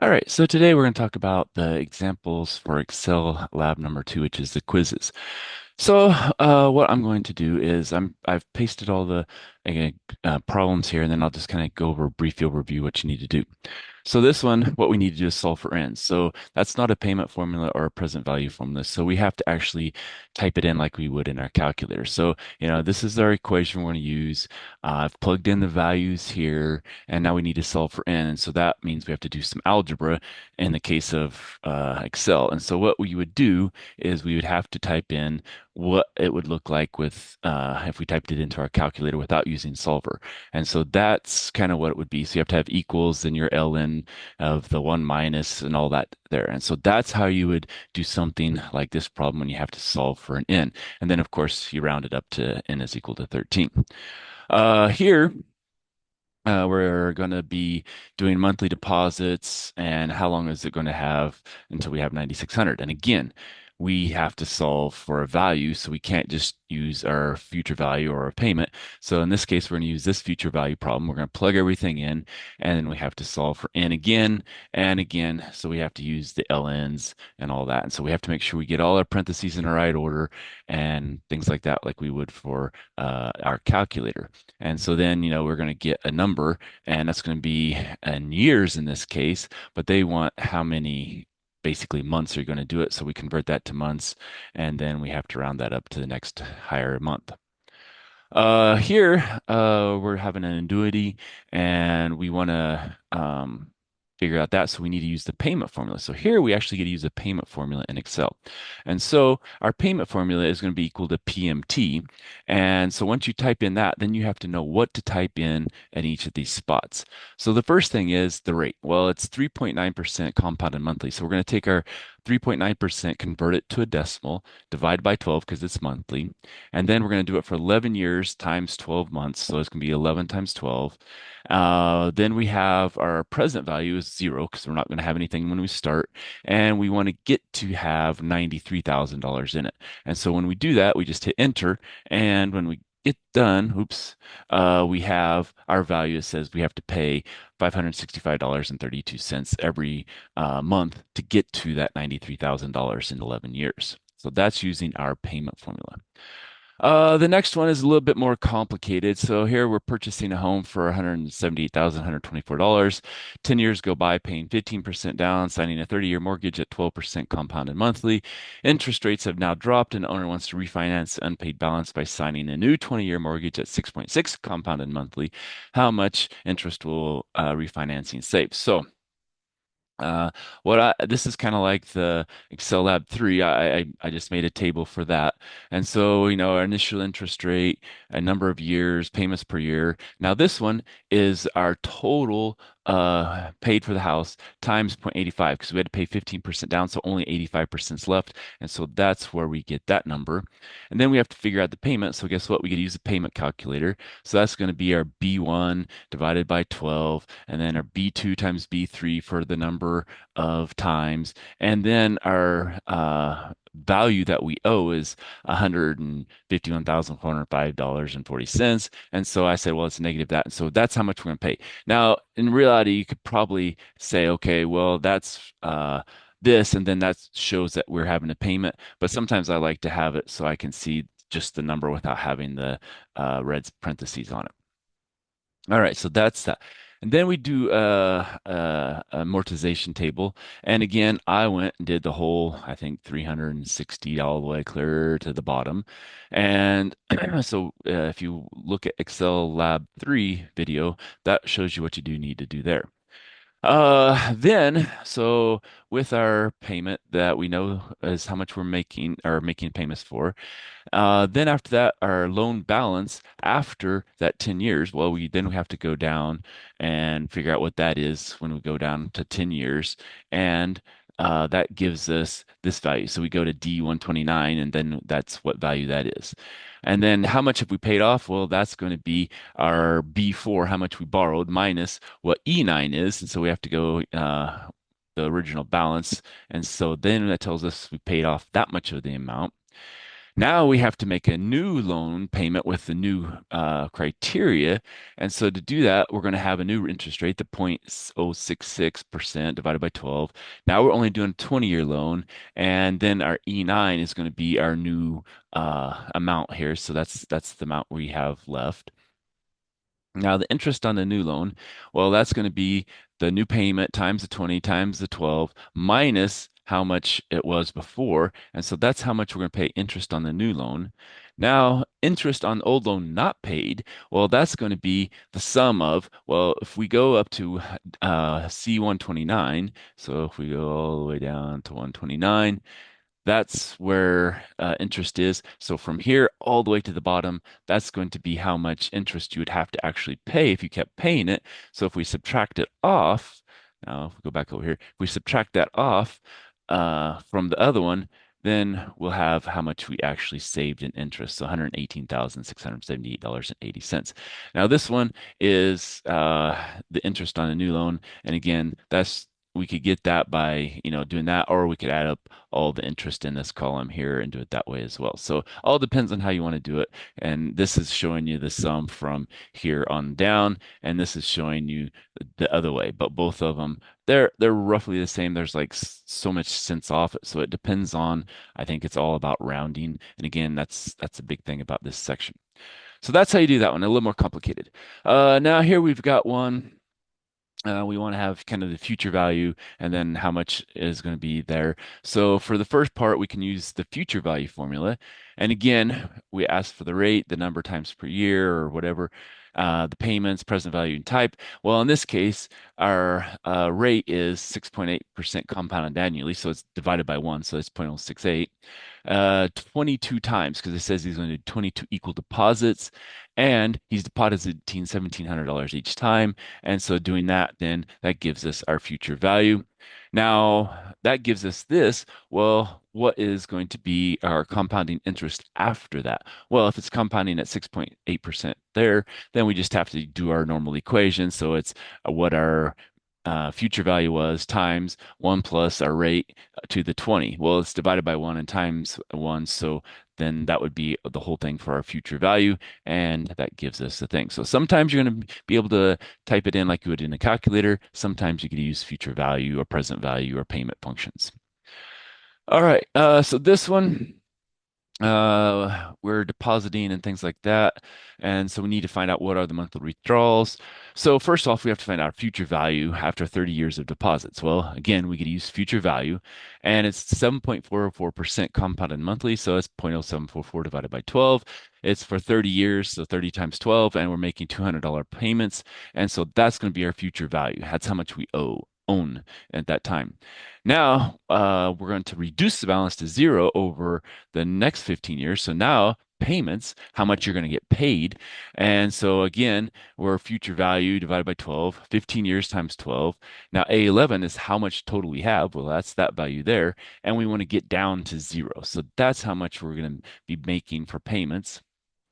All right, so today we're going to talk about the examples for Excel lab number two, which is the quizzes. So what I'm going to do is I've pasted all the problems here, and then I'll just kind of go over a brief overview what you need to do. So this one, what we need to do is solve for n. So that's not a payment formula or a present value formula. So we have to actually type it in like we would in our calculator. So, this is our equation we're going to use. I've plugged in the values here, and now we need to solve for n. And so that means we have to do some algebra in the case of Excel. And so what we would do is we would have to type in what it would look like with if we typed it into our calculator without using solver. And so that's kind of what it would be. So you have to have equals, then your ln of the one minus and all that there. And so that's how you would do something like this problem when you have to solve for an n. And then of course you round it up to n is equal to 13. Here we're going to be doing monthly deposits and how long is it going to have until we have 9,600. And again, we have to solve for a value, so we can't just use our future value or a payment. So in this case, we're going to use this future value problem. We're going to plug everything in, and then we have to solve for n again and again. So we have to use the ln's and all that. And so we have to make sure we get all our parentheses in the right order and things like that, like we would for our calculator. And so then, we're going to get a number, and that's going to be in years in this case, but they want how many basically months are you going to do it. So we convert that to months, and then we have to round that up to the next higher month. Here, we're having an annuity and we want to figure out that. So we need to use the payment formula. So here we actually get to use a payment formula in Excel. And so our payment formula is going to be equal to PMT. And so once you type in that, then you have to know what to type in at each of these spots. So the first thing is the rate. Well, it's 3.9% compounded monthly. So we're going to take our 3.9%, convert it to a decimal, divide by 12 because it's monthly. And then we're going to do it for 11 years times 12 months. So it's going to be 11 times 12. Then we have our present value is zero because we're not going to have anything when we start. And we want to get to have $93,000 in it. And so when we do that, we just hit enter. And when we get done, oops, we have our value that says we have to pay $565.32 every month to get to that $93,000 in 11 years. So that's using our payment formula. The next one is a little bit more complicated. So here we're purchasing a home for $178,124. 10 years go by, paying 15% down, signing a 30-year mortgage at 12% compounded monthly. Interest rates have now dropped, and the owner wants to refinance the unpaid balance by signing a new 20-year mortgage at 6.6 compounded monthly. How much interest will refinancing save? So what I this is kind of like the Excel Lab 3. I just made a table for that. And so, our initial interest rate, a number of years, payments per year. Now this one is our total paid for the house times 0.85 because we had to pay 15% down, so only 85% is left. And so that's where we get that number. And then we have to figure out the payment. So guess what? We could use the payment calculator. So that's going to be our B1 divided by 12, and then our B2 times B3 for the number of times. And then our value that we owe is $151,405.40. And so I said, well, it's negative that. And so that's how much we're going to pay. Now, in reality, you could probably say, okay, well, that's this, and then that shows that we're having a payment. But sometimes I like to have it so I can see just the number without having the red parentheses on it. All right, so that's that. And then we do amortization table. And again, I went and did the whole, I think, 360 all the way clear to the bottom. And so if you look at Excel Lab 3 video, that shows you what you do need to do there. So with our payment that we know is how much we're making or making payments for, then after that, our loan balance after that 10 years, well, we have to go down and figure out what that is when we go down to 10 years. And that gives us this value. So we go to D129, and then that's what value that is. And then how much have we paid off? Well, that's going to be our B4, how much we borrowed, minus what E9 is. And so we have to go the original balance. And so then that tells us we paid off that much of the amount. Now we have to make a new loan payment with the new criteria. And so to do that, we're going to have a new interest rate, the 0.066% divided by 12. Now we're only doing a 20-year loan. And then our E9 is going to be our new amount here. So that's the amount we have left. Now, the interest on the new loan, well, that's going to be the new payment times the 20 times the 12 minus how much it was before. And so that's how much we're going to pay interest on the new loan. Now, interest on the old loan not paid, well, that's going to be the sum of, well, if we go up to C129, so if we go all the way down to 129, that's where interest is. So from here all the way to the bottom, that's going to be how much interest you would have to actually pay if you kept paying it. So if we subtract it off, now if we go back over here, if we subtract that off from the other one, then we'll have how much we actually saved in interest. So $118,678.80. Now this one is the interest on a new loan. And again, that's we could get that by, doing that, or we could add up all the interest in this column here and do it that way as well. So all depends on how you want to do it. And this is showing you the sum from here on down, and this is showing you the other way. But both of them, they're roughly the same. There's like so much cents off it. So it depends on, I think it's all about rounding. And again, that's a big thing about this section. So that's how you do that one, a little more complicated. Now here we've got one. We want to have kind of the future value and then how much is going to be there. So for the first part, we can use the future value formula. And again, we ask for the rate, the number times per year or whatever, the payments, present value, and type. Well, in this case, our rate is 6.8% compounded annually. So it's divided by 1. So it's 0.068. 22 times because it says he's going to do 22 equal deposits and he's depositing $1,700 each time. And so doing that, then that gives us our future value. Now, that gives us this. Well, what is going to be our compounding interest after that? Well, if it's compounding at 6.8% there, then we just have to do our normal equation. So it's what our future value was times 1 plus our rate to the 20. Well, it's divided by 1 and times 1. So then that would be the whole thing for our future value. And that gives us the thing. So sometimes you're going to be able to type it in like you would in a calculator. Sometimes you could use future value or present value or payment functions. All right. So this one we're depositing and things like that. And so we need to find out what are the monthly withdrawals. So first off, we have to find out future value after 30 years of deposits. Well, again, we could use future value and it's 7.44% compounded monthly. So it's 0.0744 divided by 12. It's for 30 years, so 30 times 12, and we're making $200 payments. And so that's going to be our future value. That's how much we own at that time. Now, we're going to reduce the balance to zero over the next 15 years. So now payments, how much you're going to get paid. And so again, we're future value divided by 12, 15 years times 12. Now A11 is how much total we have. Well, that's that value there. And we want to get down to zero. So that's how much we're going to be making for payments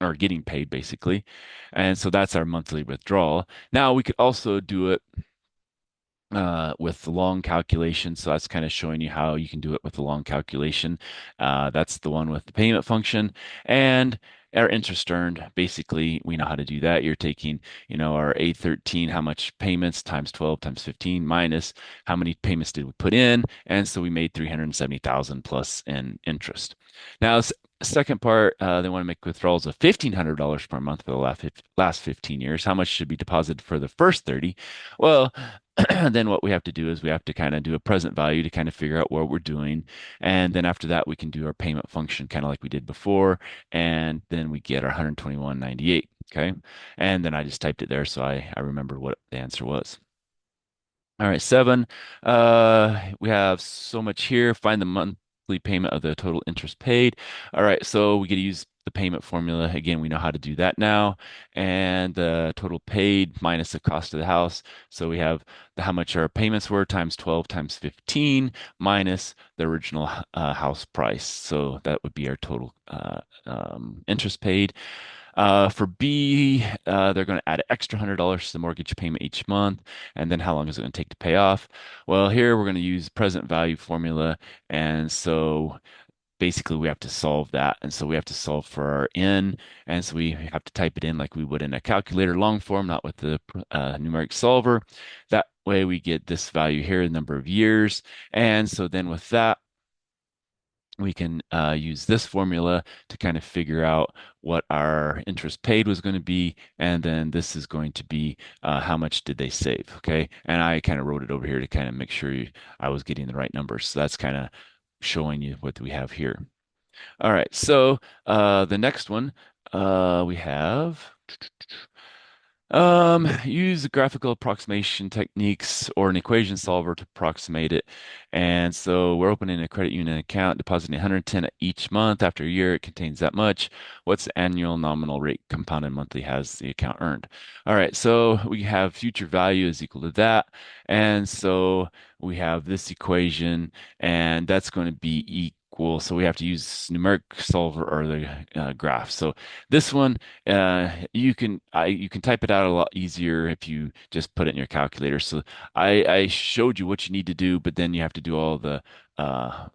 or getting paid basically. And so that's our monthly withdrawal. Now we could also do it with the long calculation. So that's kind of showing you how you can do it with the long calculation. That's the one with the payment function and our interest earned. Basically, we know how to do that. You're taking, our A13, how much payments times 12 times 15 minus how many payments did we put in. And so we made 370,000 plus in interest. Now, second part, they want to make withdrawals of $1,500 per month for the last 15 years. How much should be deposited for the first 30? Well, then what we have to do is we have to kind of do a present value to kind of figure out what we're doing. And then after that, we can do our payment function kind of like we did before. And then we get our 121.98. Okay. And then I just typed it there. So I remember what the answer was. All right, 7. We have so much here. Find the monthly payment of the total interest paid. All right, so we get to use the payment formula. Again, we know how to do that now. And the total paid minus the cost of the house. So we have how much our payments were times 12 times 15 minus the original house price. So that would be our total interest paid. For B, they're going to add an extra $100 to the mortgage payment each month. And then how long is it going to take to pay off? Well, here we're going to use present value formula. And so basically we have to solve that. And so we have to solve for our n. And so we have to type it in like we would in a calculator long form, not with the numeric solver. That way we get this value here, the number of years. And so then with that, we can use this formula to kind of figure out what our interest paid was going to be, and then this is going to be how much did they save, okay? And I kind of wrote it over here to kind of make sure I was getting the right numbers. So that's kind of showing you what we have here. All right, so the next one we have use graphical approximation techniques or an equation solver to approximate it. And so we're opening a credit union account, depositing 110 each month. After a year, it contains that much. What's the annual nominal rate compounded monthly has the account earned? All right, so we have future value is equal to that. And so we have this equation, and that's going to be equal. So we have to use numeric solver or the graph. So this one, you can type it out a lot easier if you just put it in your calculator. So I showed you what you need to do, but then you have to do all the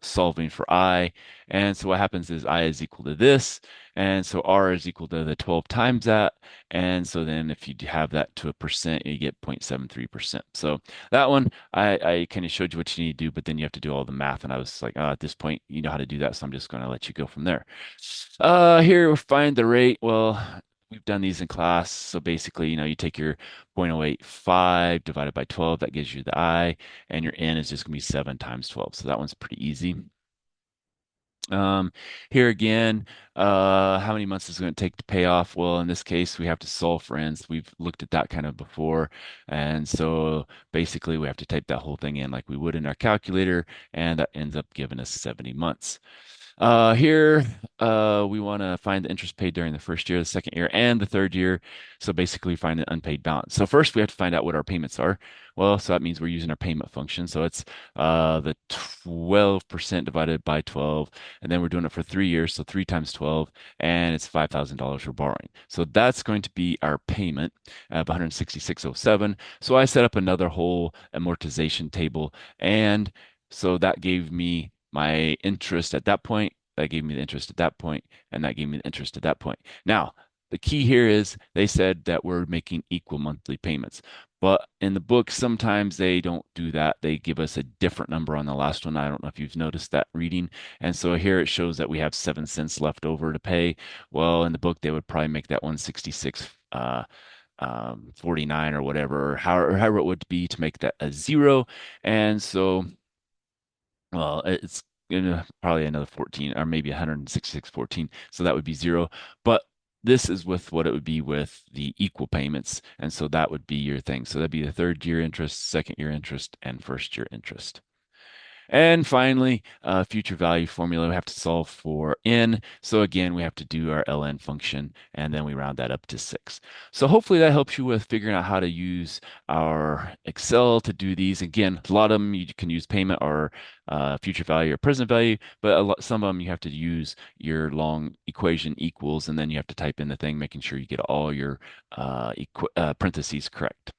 solving for I. And so what happens is I is equal to this, and so R is equal to the 12 times that. And so then if you have that to a percent, you get 0.73%. So that one I kind of showed you what you need to do, but then you have to do all the math. And I was like, at this point, you know how to do that, so I'm just going to let you go from there. Here we find the rate. Well, we've done these in class. So basically, you take your 0.085 divided by 12, that gives you the I, and your N is just going to be 7 times 12. So that one's pretty easy. Um, Here again, how many months is it going to take to pay off? Well, in this case, we have to solve for ends. We've looked at that kind of before. And so basically, we have to type that whole thing in like we would in our calculator, and that ends up giving us 70 months. Here, we want to find the interest paid during the first year, the second year, and the third year. So basically, find an unpaid balance. So first, we have to find out what our payments are. Well, so that means we're using our payment function. So it's the 12% divided by 12, and then we're doing it for 3 years. So 3 times 12, and it's $5,000 we're borrowing. So that's going to be our payment of 166.07. So I set up another whole amortization table, and so that gave me my interest at that point. That gave me the interest at that point, and that gave me the interest at that point. Now, the key here is they said that we're making equal monthly payments. But in the book, sometimes they don't do that. They give us a different number on the last one. I don't know if you've noticed that reading. And so here it shows that we have 7 cents left over to pay. Well, in the book, they would probably make that 166 49 or whatever, or however it would be to make that a zero. And so well, it's probably another 14 or maybe 166.14. So that would be zero. But this is with what it would be with the equal payments. And so that would be your thing. So that'd be the third year interest, second year interest, and first year interest. And finally, future value formula, we have to solve for n. So again, we have to do our ln function, and then we round that up to 6. So hopefully that helps you with figuring out how to use our Excel to do these. Again, a lot of them you can use payment or future value or present value, but some of them you have to use your long equation equals, and then you have to type in the thing, making sure you get all your parentheses correct.